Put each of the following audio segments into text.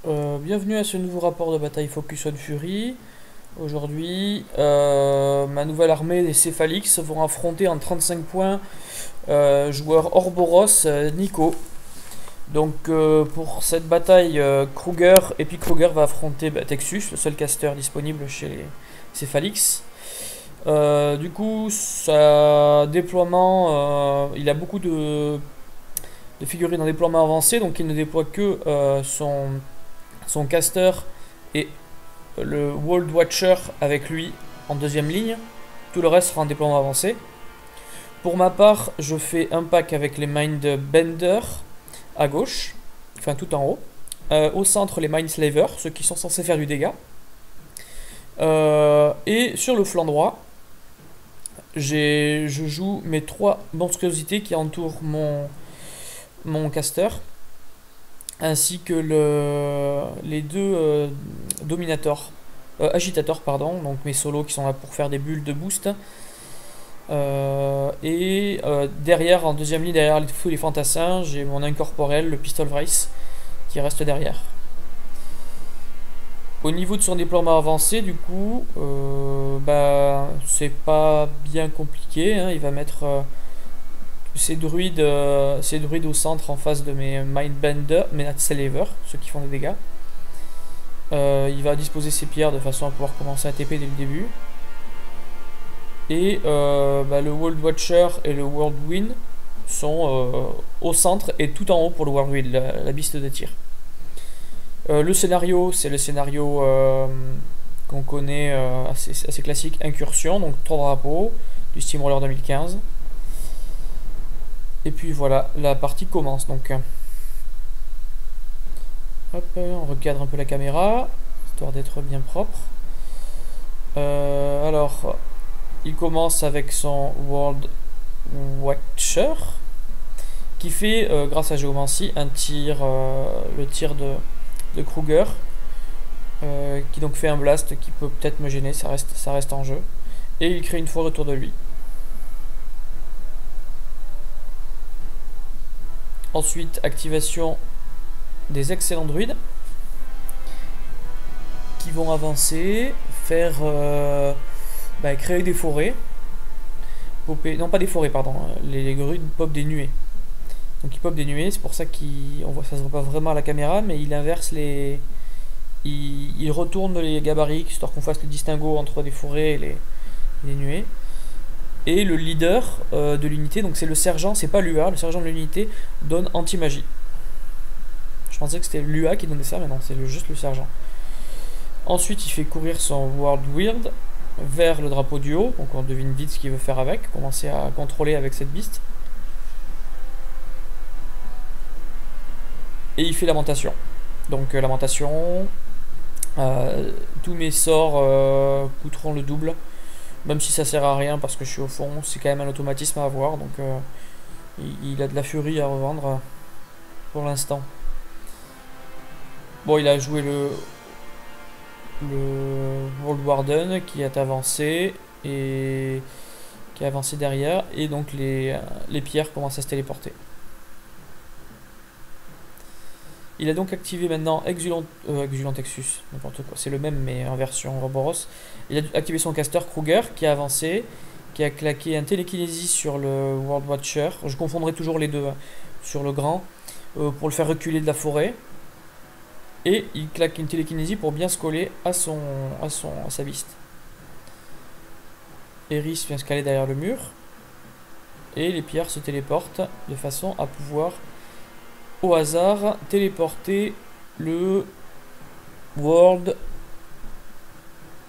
Bienvenue à ce nouveau rapport de bataille Focus on Fury. Aujourd'hui, ma nouvelle armée des Céphalix vont affronter en 35 points joueur Orboros Nico. Donc pour cette bataille, Kruger, Epic Kruger va affronter Texus, le seul caster disponible chez les Céphalix. Du coup, sa déploiement, il a beaucoup de figurines en déploiement avancé, donc il ne déploie que son caster et le World Watcher avec lui en deuxième ligne. Tout le reste sera en déploiement avancé. Pour ma part, je fais un pack avec les Mindbender à gauche, enfin tout en haut. Au centre, les Mindslaver, ceux qui sont censés faire du dégât. Et sur le flanc droit, je joue mes trois monstruosités qui entourent mon caster, ainsi que les deux dominators, agitateurs, pardon, donc mes solos qui sont là pour faire des bulles de boost. Derrière, en deuxième ligne, derrière tous les fantassins, j'ai mon incorporel, le Pistol Vrace, qui reste derrière. Au niveau de son déploiement avancé, du coup, c'est pas bien compliqué, hein. Il va mettre ses druides au centre en face de mes Mindbender, mes Natsalaver, ceux qui font des dégâts. Il va disposer ses pierres de façon à pouvoir commencer à TP dès le début. Et le World Watcher et le World Wind sont au centre et tout en haut pour le World Wind, la biste de tir. Le scénario, c'est le scénario qu'on connaît, assez classique, incursion, donc 3 drapeaux, du Steamroller 2015. Et puis voilà, la partie commence donc. Hop, on recadre un peu la caméra, histoire d'être bien propre. Alors, il commence avec son World Watcher, qui fait, grâce à Géomancie, le tir de Kruger, qui donc fait un blast qui peut peut-être me gêner, ça reste en jeu. Et il crée une forêt autour de lui. Ensuite, activation des excellents druides qui vont avancer, faire créer des forêts, popper, non pas des forêts, pardon, les druides popent des nuées. Donc ils popent des nuées, c'est pour ça ça se voit pas vraiment à la caméra, mais il inverse il retourne les gabarits, histoire qu'on fasse le distinguo entre des forêts et les nuées. Et le leader de l'unité, donc c'est le sergent, c'est pas l'UA, le sergent de l'unité donne anti-magie. Je pensais que c'était l'UA qui donnait ça, mais non, c'est juste le sergent. Ensuite, il fait courir son World Weird vers le drapeau du haut, donc on devine vite ce qu'il veut faire avec, commencer à contrôler avec cette biste. Et il fait lamentation. Donc lamentation, tous mes sorts coûteront le double. Même si ça sert à rien parce que je suis au fond, c'est quand même un automatisme à avoir, donc il a de la furie à revendre pour l'instant. Bon, il a joué le World Warden qui est avancé et qui est avancé derrière, et donc les pierres commencent à se téléporter. Il a donc activé maintenant Exulant Texus, n'importe quoi, c'est le même mais en version Ouroboros. Il a activé son caster Kruger qui a avancé, qui a claqué un télékinésie sur le World Watcher. Je confondrai toujours les deux, hein, sur le grand, pour le faire reculer de la forêt. Et il claque une télékinésie pour bien se coller à sa biste. Eris vient se caler derrière le mur. Et les pierres se téléportent de façon à pouvoir, au hasard, téléporter le World.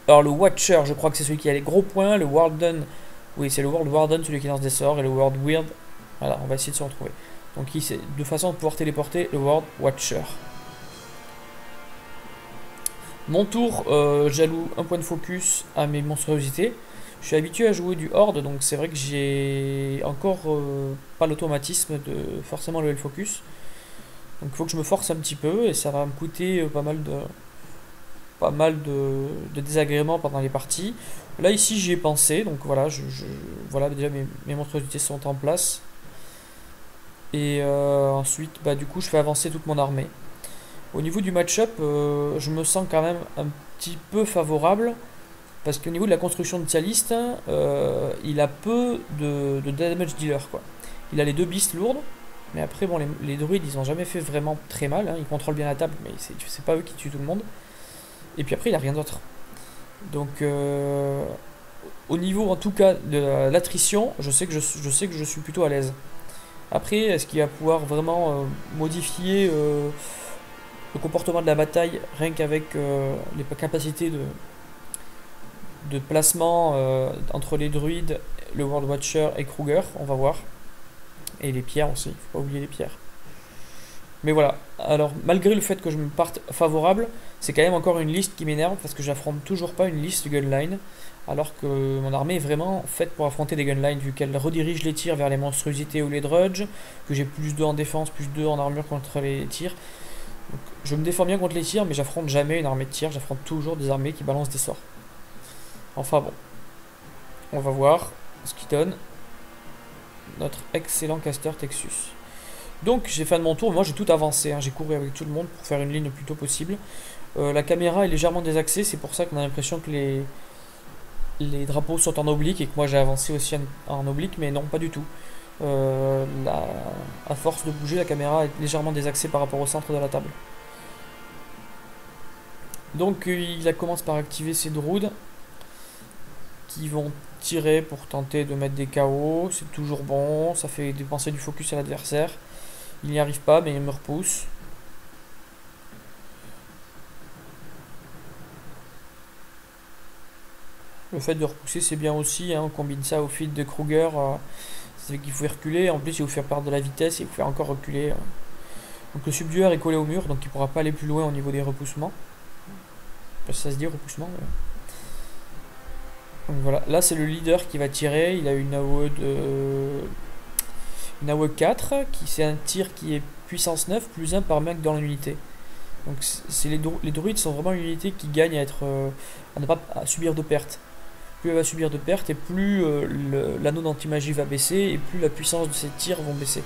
Alors le Watcher, je crois que c'est celui qui a les gros points. Le Warden, oui, c'est le World Warden, celui qui lance des sorts. Et le World Weird, voilà, on va essayer de se retrouver. Donc de façon à pouvoir téléporter le World Watcher. Mon tour, j'alloue un point de focus à mes monstruosités. Je suis habitué à jouer du Horde, donc c'est vrai que j'ai encore pas l'automatisme de forcément level focus. Donc il faut que je me force un petit peu et ça va me coûter pas mal de désagréments pendant les parties. Là ici j'y ai pensé, donc voilà, voilà, déjà mes monstruosités sont en place. Et ensuite, du coup, je fais avancer toute mon armée. Au niveau du match-up, je me sens quand même un petit peu favorable. Parce qu'au niveau de la construction de sa liste, il a peu de damage dealer, quoi. Il a les deux beasts lourdes. Mais après, bon, les druides, ils ont jamais fait vraiment très mal, hein. Ils contrôlent bien la table, mais c'est pas eux qui tuent tout le monde. Et puis après, il a rien d'autre. Donc, au niveau, en tout cas, de l'attrition, je sais que je suis plutôt à l'aise. Après, est-ce qu'il va pouvoir vraiment modifier le comportement de la bataille rien qu'avec les capacités de placement entre les druides, le World Watcher et Kruger? On va voir. Et les pierres aussi, il faut pas oublier les pierres. Mais voilà, alors malgré le fait que je me parte favorable, c'est quand même encore une liste qui m'énerve parce que j'affronte toujours pas une liste gunline, alors que mon armée est vraiment faite pour affronter des gunlines, vu qu'elle redirige les tirs vers les monstruosités ou les drudges, que j'ai plus 2 en défense, plus 2 en armure contre les tirs. Donc, je me défends bien contre les tirs, mais j'affronte jamais une armée de tir, j'affronte toujours des armées qui balancent des sorts. Enfin bon, on va voir ce qu'il donne notre excellent caster Texus. Donc j'ai fait de mon tour, moi j'ai tout avancé, hein. J'ai couru avec tout le monde pour faire une ligne le plus tôt possible. La caméra est légèrement désaxée, c'est pour ça qu'on a l'impression que les drapeaux sont en oblique et que moi j'ai avancé aussi en oblique, mais non, pas du tout. À force de bouger, la caméra est légèrement désaxée par rapport au centre de la table. Donc il commence par activer ses druides qui vont tirer pour tenter de mettre des KO. C'est toujours bon, ça fait dépenser du focus à l'adversaire. Il n'y arrive pas, mais il me repousse. Le fait de repousser, c'est bien aussi, hein. On combine ça au feed de Kruger. Ça fait qu'il faut reculer. En plus, il va vous faire perdre de la vitesse et vous faire encore reculer. Donc le subdueur est collé au mur, donc il ne pourra pas aller plus loin au niveau des repoussements. Parce que ça se dit repoussement. Mais... donc voilà, là c'est le leader qui va tirer. Il a une AOE 4, qui c'est un tir qui est puissance 9 plus 1 par mec dans l'unité. Donc les druides sont vraiment une unité qui gagne à ne pas subir de pertes. Plus elle va subir de pertes et plus l'anneau d'anti-magie va baisser et plus la puissance de ses tirs vont baisser.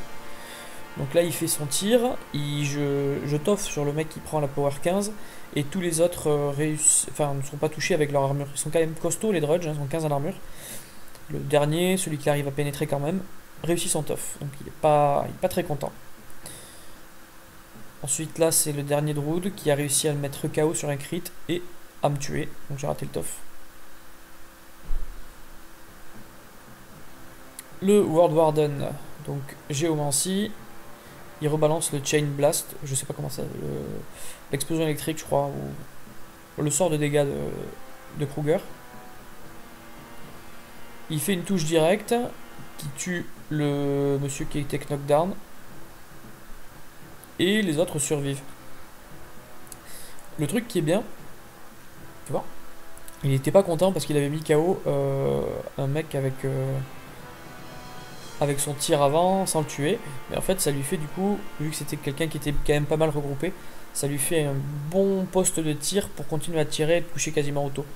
Donc là il fait son tir, je toffe sur le mec qui prend la power 15 et tous les autres ne sont pas touchés avec leur armure. Ils sont quand même costauds les drudges, hein, ils sont 15 en armure. Le dernier, celui qui arrive à pénétrer quand même, réussit son toff, donc il est pas très content. Ensuite là c'est le dernier druide qui a réussi à le mettre KO sur un crit et à me tuer, donc j'ai raté le toff. Le World Warden, donc Géomancie, il rebalance le Chain Blast, je sais pas comment ça, l'explosion électrique je crois, ou le sort de dégâts de Kruger. Il fait une touche directe qui tue le monsieur qui était knockdown et les autres survivent. Le truc qui est bien, tu vois, il était pas content parce qu'il avait mis KO un mec avec son tir avant sans le tuer, mais en fait ça lui fait du coup, vu que c'était quelqu'un qui était quand même pas mal regroupé, ça lui fait un bon poste de tir pour continuer à tirer et de toucher quasiment auto.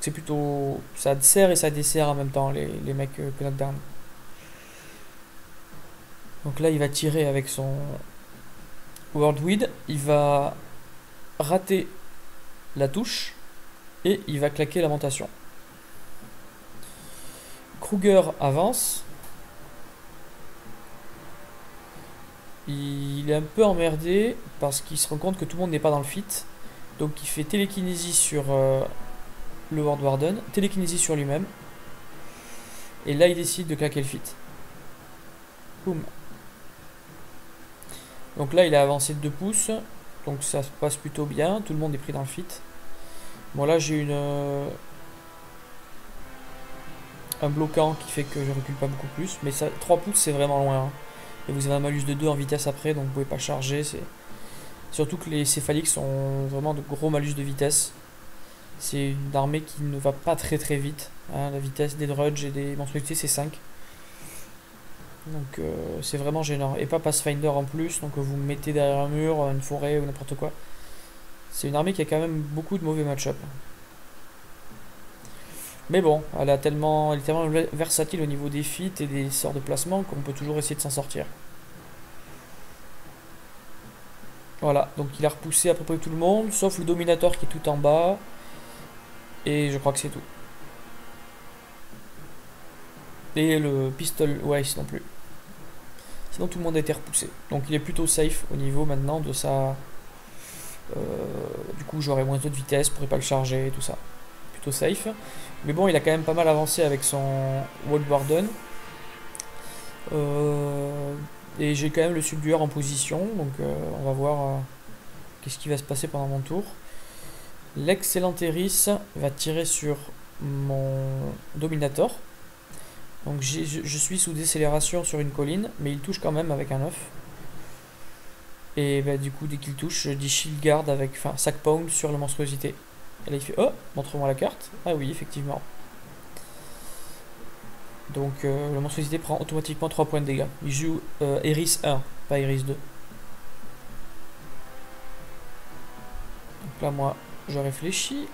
C'est plutôt, ça sert et ça dessert en même temps les mecs knockdown. Donc là il va tirer avec son Worldweed, il va rater la touche et il va claquer lamentation. Kruger avance. Il est un peu emmerdé parce qu'il se rend compte que tout le monde n'est pas dans le fit. Donc il fait télékinésie sur le World Warden, télékinésie sur lui-même. Et là il décide de claquer le fit. Boum. Donc là il a avancé de 2 pouces. Donc ça se passe plutôt bien. Tout le monde est pris dans le fit. Bon là j'ai un bloquant qui fait que je recule pas beaucoup plus. Mais ça, 3 pouces c'est vraiment loin, hein. Et vous avez un malus de 2 en vitesse après, donc vous pouvez pas charger. Surtout que les céphaliques ont vraiment de gros malus de vitesse. C'est une armée qui ne va pas très très vite, hein. La vitesse des drudges et des monstruosités c'est 5. Donc c'est vraiment gênant. Et pas Pathfinder en plus, donc vous mettez derrière un mur, une forêt ou n'importe quoi. C'est une armée qui a quand même beaucoup de mauvais match-up. Mais bon, elle est tellement versatile au niveau des feats et des sorts de placement qu'on peut toujours essayer de s'en sortir. Voilà, donc il a repoussé à peu près tout le monde, sauf le Dominator qui est tout en bas. Et je crois que c'est tout. Et le Pistol Weiss non plus. Sinon tout le monde a été repoussé. Donc il est plutôt safe au niveau maintenant de sa... du coup j'aurai moins de vitesse, je pourrais pas le charger et tout ça. Plutôt safe. Mais bon, il a quand même pas mal avancé avec son World Warden. Et j'ai quand même le Subduer en position, donc on va voir qu'est-ce qui va se passer pendant mon tour. L'excellent Eris va tirer sur mon Dominator. Donc je suis sous décélération sur une colline, mais il touche quand même avec un 9. Et bah, du coup, dès qu'il touche, je dis Shield Guard avec, enfin, Sac Pound sur la monstruosité. Et là il fait, oh, montre-moi la carte. Ah oui, effectivement. Donc la monstruosité prend automatiquement 3 points de dégâts. Il joue Eris 1, pas Eris 2. Donc là moi, je réfléchis.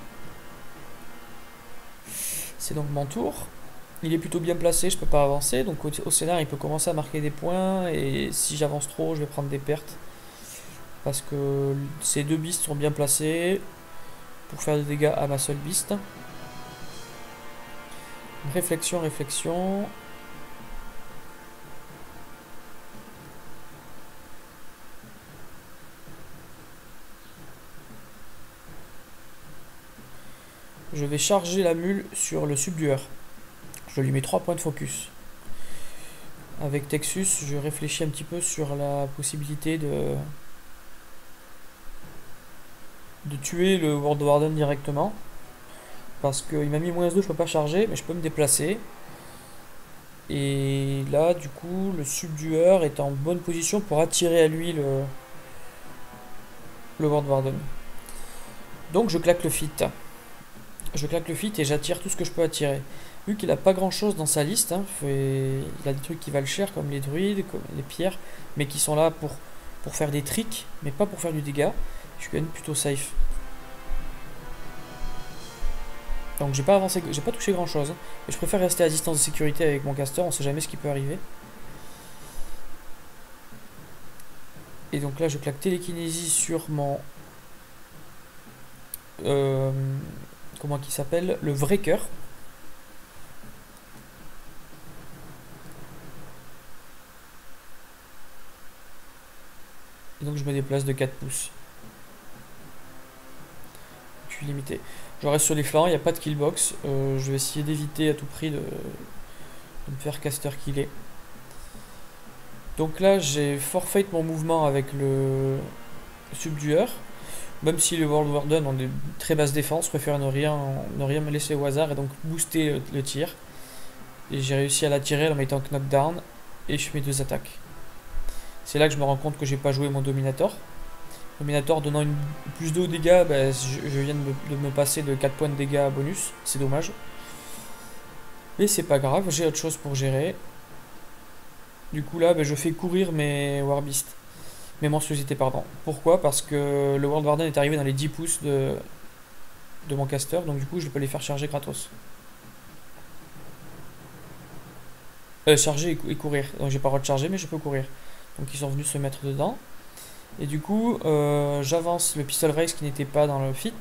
C'est donc mon tour. Il est plutôt bien placé, je peux pas avancer. Donc au scénar, il peut commencer à marquer des points. Et si j'avance trop, je vais prendre des pertes. Parce que ces deux beasts sont bien placés pour faire des dégâts à ma seule beast. Réflexion, réflexion. Je vais charger la mule sur le subdueur. Je lui mets 3 points de focus. Avec Texus, je réfléchis un petit peu sur la possibilité de tuer le World Warden directement. Parce qu'il m'a mis -2, je peux pas charger, mais je peux me déplacer. Et là, du coup, le subdueur est en bonne position pour attirer à lui le World Warden. Donc je claque le fit. Je claque le fit et j'attire tout ce que je peux attirer. Vu qu'il a pas grand chose dans sa liste, hein, il a des trucs qui valent cher comme les druides, comme les pierres, mais qui sont là pour faire des tricks, mais pas pour faire du dégât. Je suis quand même plutôt safe. Donc j'ai pas avancé, j'ai pas touché grand chose. Et je préfère rester à distance de sécurité avec mon caster, on sait jamais ce qui peut arriver. Et donc là je claque télékinésie sur mon... comment qu'il s'appelle? Le vrai cœur. Et donc je me déplace de 4 pouces. Je suis limité. Je reste sur les flancs, il n'y a pas de killbox. Je vais essayer d'éviter à tout prix de me faire caster killer. Donc là j'ai forfait mon mouvement avec le subdueur. Même si les World Warden ont des très basses défenses, je préfère ne rien me laisser au hasard et donc booster le tir. Et j'ai réussi à l'attirer en mettant knockdown et je fais 2 attaques. C'est là que je me rends compte que j'ai pas joué mon Dominator. Dominator donnant une +2 aux dégâts, bah, je viens de me passer de 4 points de dégâts bonus, c'est dommage. Mais c'est pas grave, j'ai autre chose pour gérer. Du coup là, bah, je fais courir mes Warbeasts. Mes monstruosités, pardon. Pourquoi? Parce que le World Warden est arrivé dans les 10 pouces de mon caster, donc du coup je peux les faire charger gratos. Charger et courir. Donc j'ai pas le droit de charger, mais je peux courir. Donc ils sont venus se mettre dedans. Et du coup, j'avance le Pistol Race qui n'était pas dans le fit.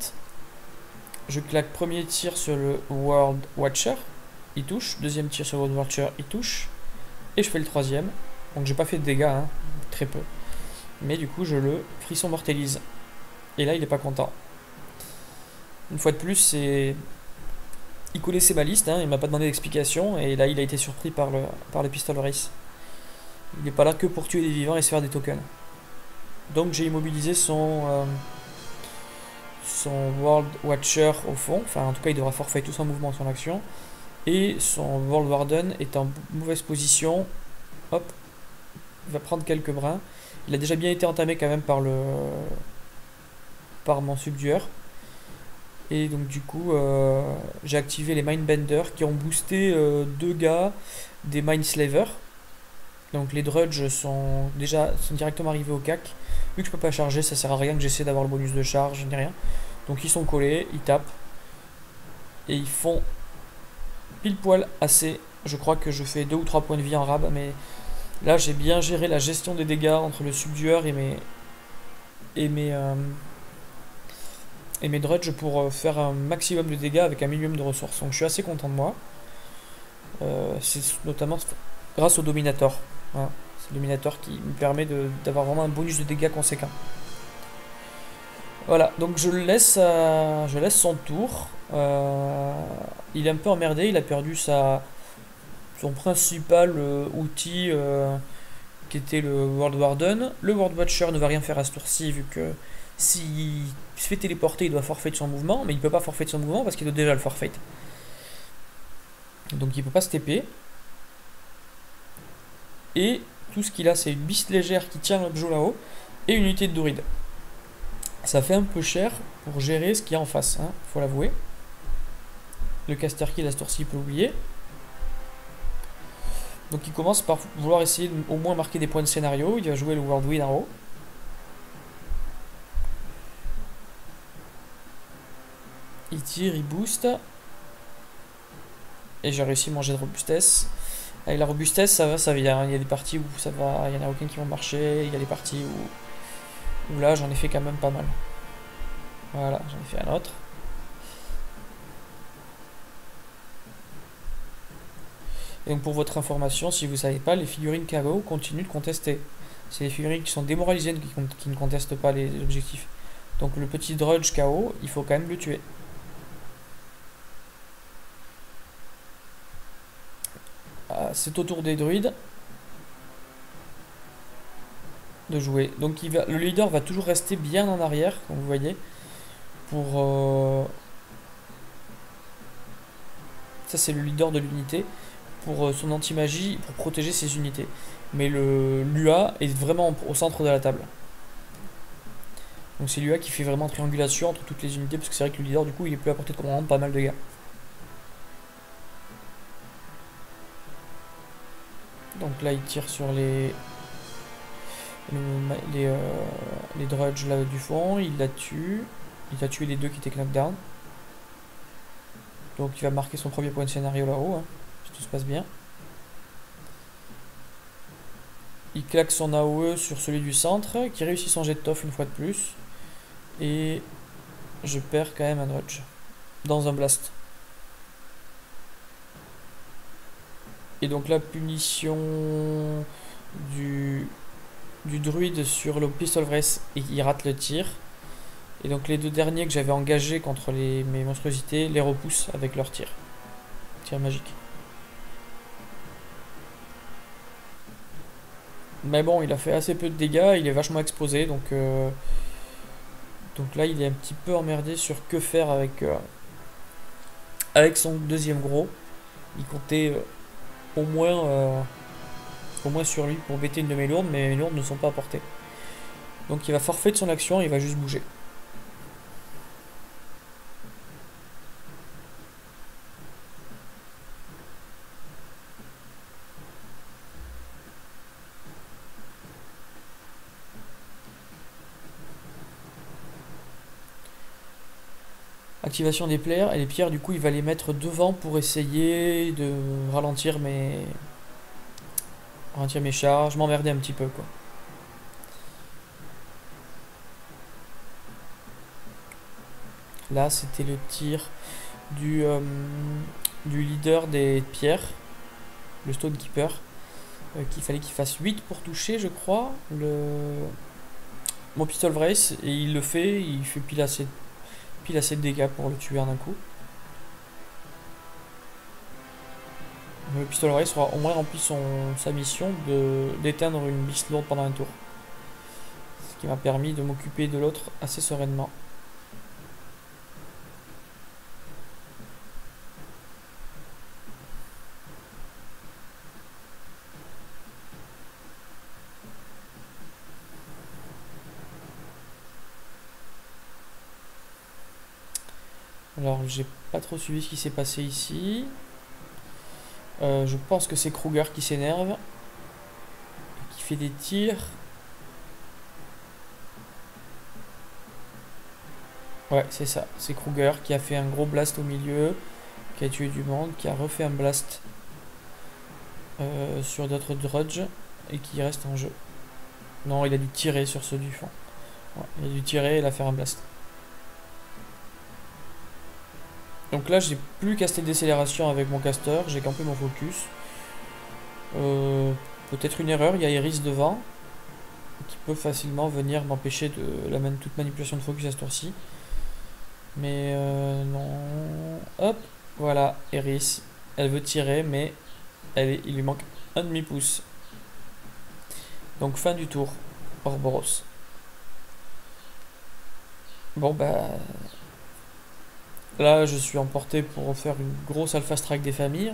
Je claque premier tir sur le World Watcher, il touche. Deuxième tir sur le World Watcher, il touche. Et je fais le troisième. Donc j'ai pas fait de dégâts, hein, très peu. Mais du coup, je le frisson mortélise. Et là, il est pas content. Une fois de plus, c'est... Il connaissait ma liste, hein, il m'a pas demandé d'explication. Et là, il a été surpris par le Pistol Race. Il n'est pas là que pour tuer des vivants et se faire des tokens. Donc j'ai immobilisé son World Watcher au fond. Enfin, en tout cas, il devra forfait tout son mouvement, son action. Et son World Warden est en mauvaise position. Hop. Il va prendre quelques brins. Il a déjà bien été entamé quand même par mon subdueur. Et donc du coup, j'ai activé les Mindbenders qui ont boosté 2 gars des Mindslavers. Donc les Drudge sont directement arrivés au CAC. Vu que je peux pas charger, ça sert à rien que j'essaie d'avoir le bonus de charge, ni rien. Donc ils sont collés, ils tapent. Et ils font pile poil assez. Je crois que je fais 2 ou 3 points de vie en rab, mais là j'ai bien géré la gestion des dégâts entre le subdueur et et mes drudges pour faire un maximum de dégâts avec un minimum de ressources. Donc je suis assez content de moi. C'est notamment grâce au Dominator. Voilà. C'est le Dominator qui me permet d'avoir vraiment un bonus de dégâts conséquent. Voilà, donc je laisse son tour. Il est un peu emmerdé, il a perdu son principal outil qui était le World Warden. Le World Watcher ne va rien faire à ce tour-ci vu que s'il se fait téléporter, il doit forfait de son mouvement, mais il peut pas forfait de son mouvement parce qu'il doit déjà le forfait. Donc il peut pas se TP. Et tout ce qu'il a, c'est une biste légère qui tient l'objet là-haut et une unité de druide. Ça fait un peu cher pour gérer ce qu'il y a en face, hein, faut l'avouer. Le caster kill à ce tour-ci, il peut l'oublier. Donc il commence par vouloir essayer au moins marquer des points de scénario. Il va jouer le World Win en haut. Il tire, il booste. Et j'ai réussi à manger de robustesse. Avec la robustesse, ça va, ça vient. Il y a des parties où ça va, il y en a aucun qui vont marcher. Il y a des parties où là j'en ai fait quand même pas mal. Voilà, j'en ai fait un autre. Et donc pour votre information, si vous ne savez pas, les figurines KO continuent de contester. C'est les figurines qui sont démoralisées qui ne contestent pas les objectifs. Donc le petit Drudge KO, il faut quand même le tuer. C'est au tour des druides de jouer. Donc le leader va toujours rester bien en arrière, comme vous voyez, pour... Ça c'est le leader de l'unité, pour son anti-magie, pour protéger ses unités. Mais l'UA est vraiment au centre de la table. Donc c'est l'UA qui fait vraiment triangulation entre toutes les unités, parce que c'est vrai que le leader du coup il est plus à portée de commandement de pas mal de gars. Donc là il tire sur les drudges là du fond, il la tue. Il a tué les deux qui étaient knockdown. Donc il va marquer son premier point de scénario là-haut, hein, si tout se passe bien. Il claque son AOE sur celui du centre, qui réussit son jet de toff une fois de plus. Et je perds quand même un drudge dans un blast. Et donc la punition du druide sur le pistol vrace, et il rate le tir. Et donc les deux derniers que j'avais engagés contre mes monstruosités les repoussent avec leur tir. Tir magique. Mais bon, il a fait assez peu de dégâts, il est vachement exposé, donc là il est un petit peu emmerdé sur que faire avec son deuxième gros. Il comptait au moins sur lui pour bêter une de mes lourdes, mais mes lourdes ne sont pas à portée. Donc il va forfait de son action, il va juste bouger. Activation des pierres, et les pierres du coup il va les mettre devant pour essayer de ralentir mes charges, m'emmerder un petit peu quoi. Là c'était le tir du leader des pierres, le Stonekeeper, qu'il fallait qu'il fasse 8 pour toucher je crois, mon pistol vrace, et il le fait, il fait pile assez de dégâts pour le tuer en un coup. Le pistol vrace aura au moins rempli sa mission d'éteindre une biste lourde pendant un tour. Ce qui m'a permis de m'occuper de l'autre assez sereinement. Alors j'ai pas trop suivi ce qui s'est passé ici. Je pense que c'est Kruger qui s'énerve, qui fait des tirs. Ouais, c'est ça, c'est Kruger qui a fait un gros blast au milieu, qui a tué du monde, qui a refait un blast sur d'autres drudges et qui reste en jeu. Non, il a dû tirer sur ceux du fond. Ouais, il a dû tirer et la faire un blast. Donc là, j'ai plus casté de décélération avec mon caster, j'ai campé mon focus. Peut-être une erreur, il y a Iris devant, qui peut facilement venir m'empêcher de toute manipulation de focus à ce tour-ci. Mais non. Hop, voilà, Iris. Elle veut tirer, mais il lui manque un demi-pouce. Donc fin du tour, Orboros. Bon bah... Là, je suis emporté pour faire une grosse alpha strike des familles.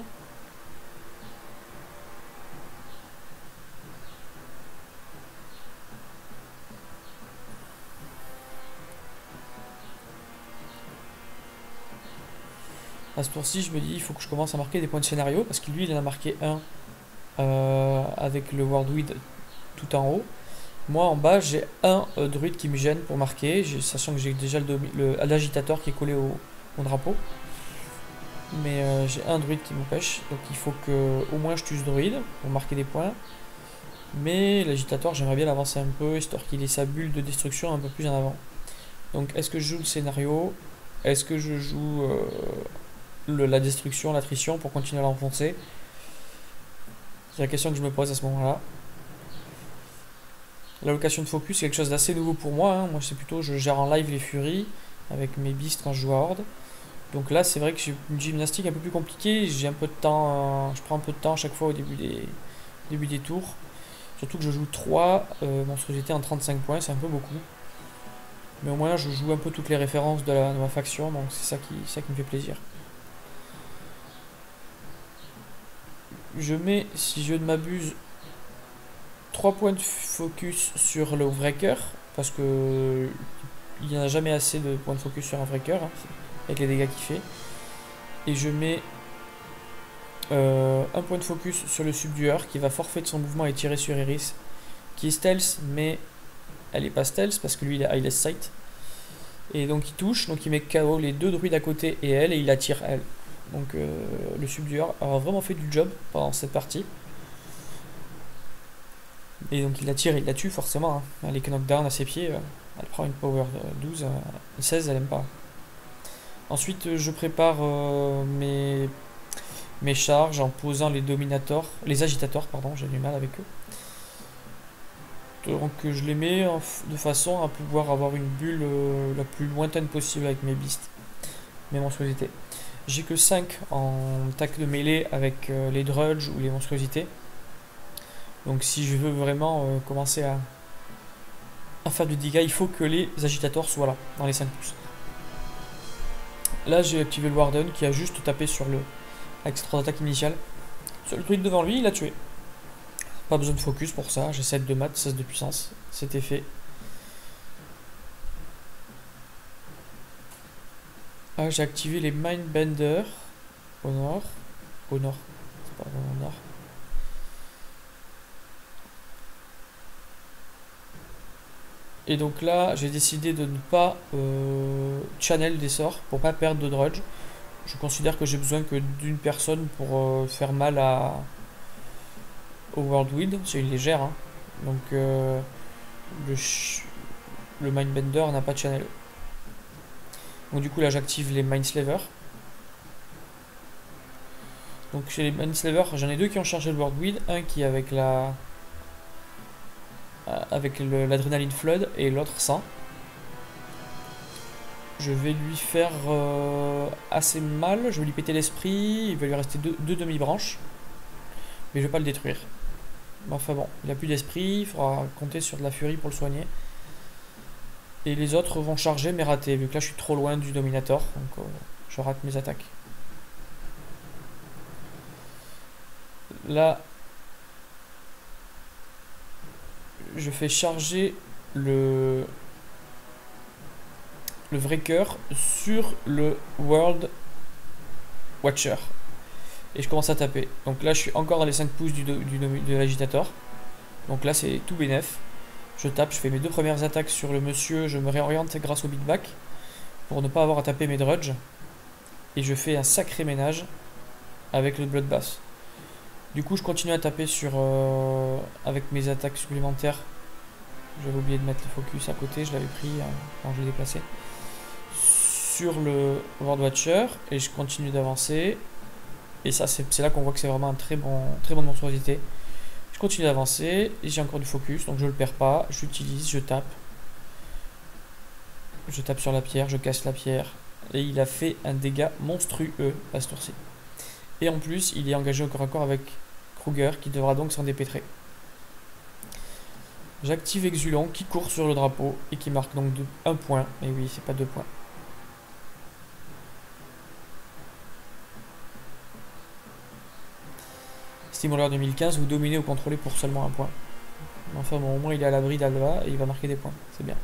À ce tour-ci, je me dis, il faut que je commence à marquer des points de scénario, parce que lui, il en a marqué un avec le Worldweed tout en haut. Moi, en bas, j'ai un druide qui me gêne pour marquer, sachant que j'ai déjà l'agitateur qui est collé au drapeau. Mais j'ai un druide qui m'empêche, donc il faut que au moins je tue ce druide pour marquer des points. Mais l'agitateur, j'aimerais bien l'avancer un peu, histoire qu'il ait sa bulle de destruction un peu plus en avant. Donc, est-ce que je joue le scénario? Est-ce que je joue la destruction, l'attrition pour continuer à l'enfoncer? C'est la question que je me pose à ce moment-là. L'allocation de focus, c'est quelque chose d'assez nouveau pour moi. Moi, c'est plutôt, je gère en live les furies avec mes beasts quand je joue à Horde. Donc là, c'est vrai que j'ai une gymnastique un peu plus compliquée. J'ai un peu de temps, je prends un peu de temps à chaque fois au début des tours. Surtout que je joue 3 monstruosités en 35 points, c'est un peu beaucoup. Mais au moins, je joue un peu toutes les références de ma faction, donc c'est ça qui me fait plaisir. Je mets, si je ne m'abuse, 3 points de focus sur le Wrecker, parce que il n'y en a jamais assez de points de focus sur un Wrecker, avec les dégâts qu'il fait. Et je mets un point de focus sur le Subdueur, qui va forfait de son mouvement et tirer sur Iris, qui est stealth, mais elle est pas stealth, parce que lui il a Eyeless Sight. Et donc il touche, donc il met KO les 2 druides à côté et elle, et il attire elle. Donc le Subdueur a vraiment fait du job pendant cette partie. Et donc il la tire, il la tue forcément. Elle est knockdown à ses pieds, elle prend une power 12, 16 elle aime pas. Ensuite je prépare mes charges en posant les agitateurs, pardon, j'ai du mal avec eux. Donc je les mets de façon à pouvoir avoir une bulle la plus lointaine possible avec mes beasts, mes monstruosités. J'ai que 5 en attaque de mêlée avec les drudges ou les monstruosités. Donc si je veux vraiment commencer à faire du dégât, il faut que les agitateurs soient là, dans les 5 pouces. Là j'ai activé le Warden qui a juste tapé avec ses 3 attaques initiales. Sur le druide devant lui, il a tué. Pas besoin de focus pour ça, j'ai 7 de maths, 16 de puissance, c'était fait. Ah, j'ai activé les Mindbender au nord. Au nord, c'est pas vraiment au nord. Et donc là, j'ai décidé de ne pas channel des sorts pour pas perdre de drudge. Je considère que j'ai besoin que d'une personne pour faire mal au Worldweed. C'est une légère, hein. Donc le Mindbender n'a pas de channel. Donc du coup là j'active les Mindslaver. Donc chez les Mindslaver, j'en ai 2 qui ont chargé le Worldweed, un qui est avec l'adrénaline flood et l'autre sans. Je vais lui faire assez mal, je vais lui péter l'esprit, il va lui rester deux demi-branches, mais je vais pas le détruire. Enfin bon, il a plus d'esprit, il faudra compter sur de la furie pour le soigner. Et les autres vont charger mais rater, vu que là je suis trop loin du Dominator, donc je rate mes attaques. Là, je fais charger le vrai cœur sur le World Watcher. Et je commence à taper. Donc là, je suis encore dans les 5 pouces de l'agitateur. Donc là, c'est tout bénef. Je tape, je fais mes 2 premières attaques sur le monsieur. Je me réoriente grâce au beatback pour ne pas avoir à taper mes drudges. Et je fais un sacré ménage avec le Bloodbath. Du coup, je continue à taper avec mes attaques supplémentaires J'avais oublié de mettre le focus à côté, je l'avais pris quand je l'ai déplacé. Sur le World Watcher, et je continue d'avancer. Et ça, c'est là qu'on voit que c'est vraiment un très bonne monstruosité. Je continue d'avancer, et j'ai encore du focus, donc je le perds pas. J'utilise, je tape. Je tape sur la pierre, je casse la pierre. Et il a fait un dégât monstrueux à ce tour-ci. Et en plus, il est engagé au corps à corps avec Kruger, qui devra donc s'en dépêtrer. J'active Exulon, qui court sur le drapeau, et qui marque donc 1 point. Et oui, c'est pas 2 points. Steamroller 2015, vous dominez ou contrôlez pour seulement 1 point. Enfin bon, au moins il est à l'abri d'Alva, et il va marquer des points. C'est bien.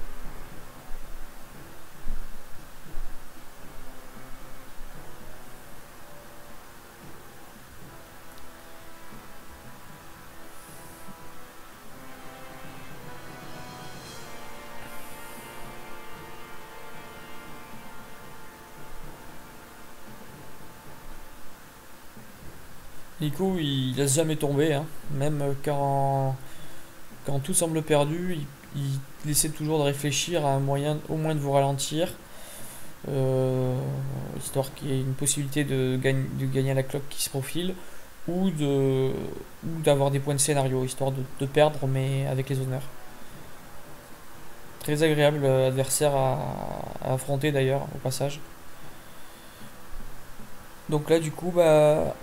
Nico, il laisse jamais tomber, hein. Même quand tout semble perdu, il essaie toujours de réfléchir à un moyen au moins de vous ralentir, histoire qu'il y ait une possibilité de gagner la cloque qui se profile, ou d'avoir des points de scénario, histoire de perdre, mais avec les honneurs. Très agréable adversaire à affronter d'ailleurs, au passage. Donc là, du coup, bah,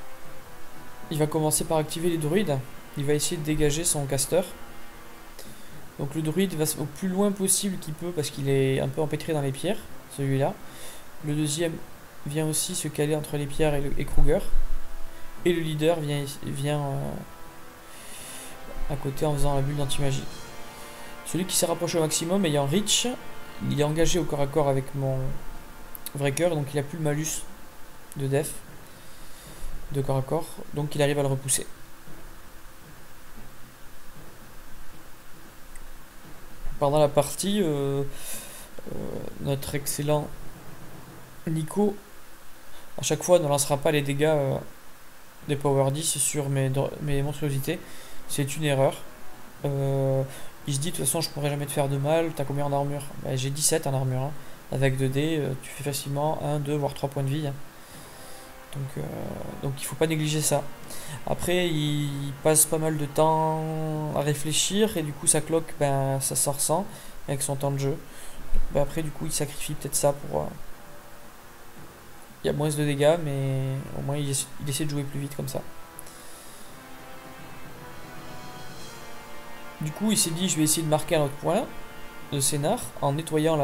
il va commencer par activer les druides. Il va essayer de dégager son caster. Donc le druide va au plus loin possible qu'il peut parce qu'il est un peu empêtré dans les pierres, celui-là. Le deuxième vient aussi se caler entre les pierres et Kruger. Et le leader vient à côté en faisant la bulle d'anti-magie. Celui qui s'est rapproché au maximum ayant reach, il est engagé au corps à corps avec mon vrai cœur, donc il a plus le malus de def de corps à corps, donc il arrive à le repousser. Pendant la partie, notre excellent Nico à chaque fois ne lancera pas les dégâts des Power 10 sur mes monstruosités. C'est une erreur. Il se dit de toute façon je pourrais jamais te faire de mal. T'as combien en armure? Bah, j'ai 17 en armure, hein. Avec 2 dés, tu fais facilement 1, 2 voire 3 points de vie, hein. Donc il faut pas négliger ça. Après il passe pas mal de temps à réfléchir et du coup sa cloque, ben, ça sort sans avec son temps de jeu. Ben, après du coup il sacrifie peut-être ça pour... il y a moins de dégâts mais au moins il essaie de jouer plus vite comme ça. Du coup il s'est dit je vais essayer de marquer un autre point de scénar en nettoyant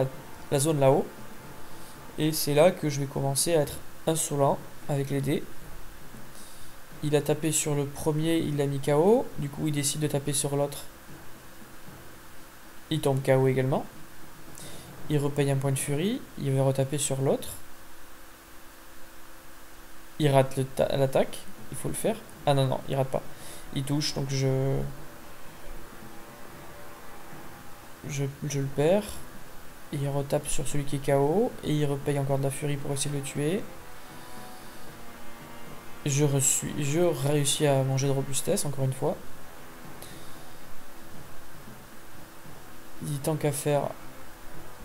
la zone là-haut. Et c'est là que je vais commencer à être insolent avec les dés. Il a tapé sur le premier, il l'a mis KO. Du coup, il décide de taper sur l'autre. Il tombe KO également. Il repaye un point de furie. Il va retaper sur l'autre. Il rate l'attaque. Il faut le faire. Ah non, non, il rate pas. Il touche, donc je le perds. Il retape sur celui qui est KO. Et il repaye encore de la furie pour essayer de le tuer. Je réussis à manger de robustesse, encore une fois. Il dit tant qu'à faire.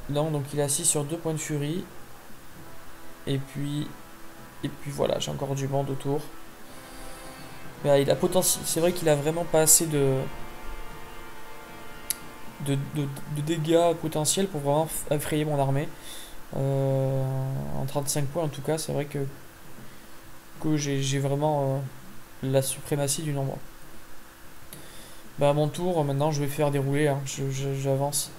Non, donc il est assis sur 2 points de furie. Et puis voilà, j'ai encore du monde autour. Mais il a potentiel. C'est vrai qu'il a vraiment pas assez de dégâts potentiels pour vraiment effrayer mon armée. En 35 points en tout cas, c'est vrai que j'ai vraiment la suprématie du nombre. Bah à mon tour, maintenant je vais faire dérouler, hein. J'avance.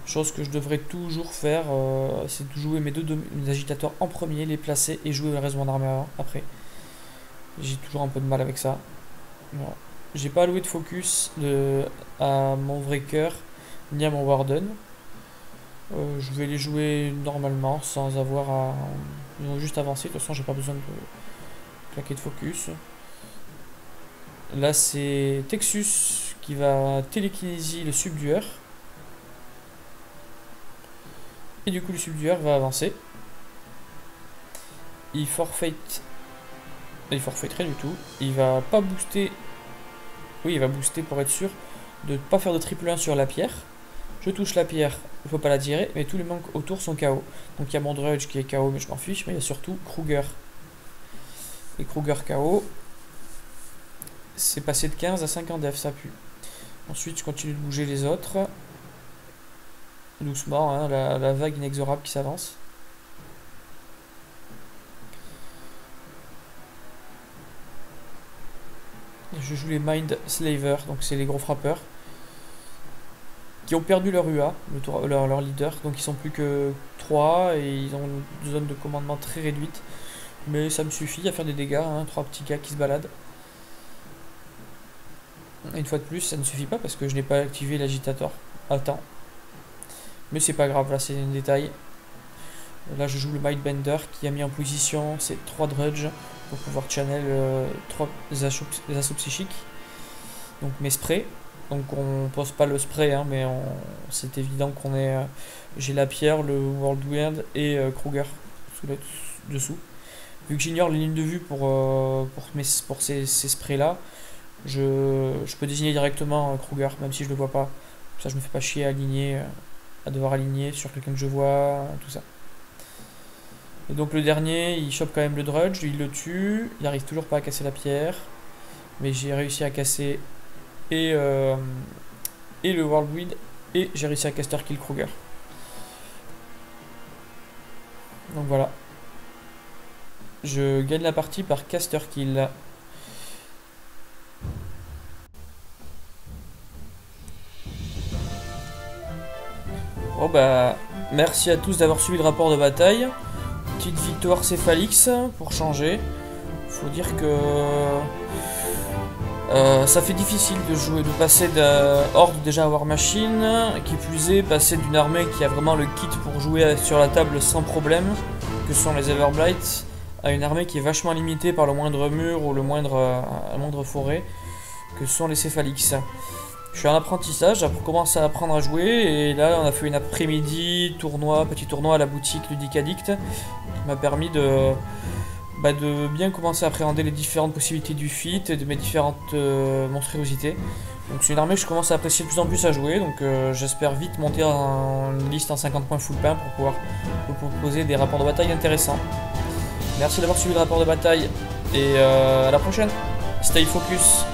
Chose que je devrais toujours faire, c'est de jouer mes deux agitateurs en premier, les placer et jouer le reste de mon armée après. J'ai toujours un peu de mal avec ça. Voilà. J'ai pas alloué de focus à mon vrai cœur ni à mon Warden. Je vais les jouer normalement sans avoir à... Ils ont juste avancé, de toute façon j'ai pas besoin de claquer de focus. Là c'est Texus qui va télékinésie le subdueur. Et du coup le subdueur va avancer. Il forfeit rien du tout. Il va pas booster. Oui, il va booster pour être sûr. de ne pas faire de triple 1 sur la pierre. Je touche la pierre, je peux pas la tirer, mais tous les manques autour sont KO. Donc il y a mon Drudge qui est KO, mais je m'en fiche, mais il y a surtout Kruger. Et Kruger KO, c'est passé de 15 à 50 def, ça pue. Ensuite, je continue de bouger les autres. Doucement, hein, la vague inexorable qui s'avance. Je joue les Mind Slaver, donc c'est les gros frappeurs qui ont perdu leur UA, leur leader, donc ils sont plus que 3 et ils ont une zone de commandement très réduite. Mais ça me suffit à faire des dégâts, hein, 3 petits gars qui se baladent. Et une fois de plus, ça ne suffit pas parce que je n'ai pas activé l'agitator à temps. Mais c'est pas grave, là c'est un détail. Là je joue le Mindbender qui a mis en position ces 3 Drudge pour pouvoir channel 3 assauts psychiques. Donc mes sprays. Donc on pose pas le spray, hein, mais c'est évident qu'on est. J'ai la pierre, le Whirlwind et Kruger dessous. Vu que j'ignore les lignes de vue pour ces sprays là, je peux désigner directement Kruger, même si je le vois pas. Ça je me fais pas chier à aligner, à devoir aligner sur quelqu'un que je vois, tout ça. Et donc le dernier, il chope quand même le Drudge, il le tue, il arrive toujours pas à casser la pierre, mais j'ai réussi à casser et le Whirlwind, et j'ai réussi à caster kill Kruger. Donc voilà. Je gagne la partie par caster kill. Bon bah, merci à tous d'avoir suivi le rapport de bataille. Petite victoire Céphalix pour changer. Faut dire que ça fait difficile de jouer, de passer de Horde déjà à War Machine, qui plus est passer d'une armée qui a vraiment le kit pour jouer sur la table sans problème, que sont les Everblights, à une armée qui est vachement limitée par le moindre mur ou la moindre forêt, que sont les Céphalix. Je suis en apprentissage, j'ai commencé à apprendre à jouer, et là on a fait une après-midi petit tournoi à la boutique Ludic Addict, qui m'a permis de bien commencer à appréhender les différentes possibilités du feat et de mes différentes monstruosités. Donc c'est une armée que je commence à apprécier de plus en plus à jouer, donc j'espère vite monter une liste en 50 points full pain pour pouvoir vous proposer des rapports de bataille intéressants. Merci d'avoir suivi le rapport de bataille, et à la prochaine. Stay focus.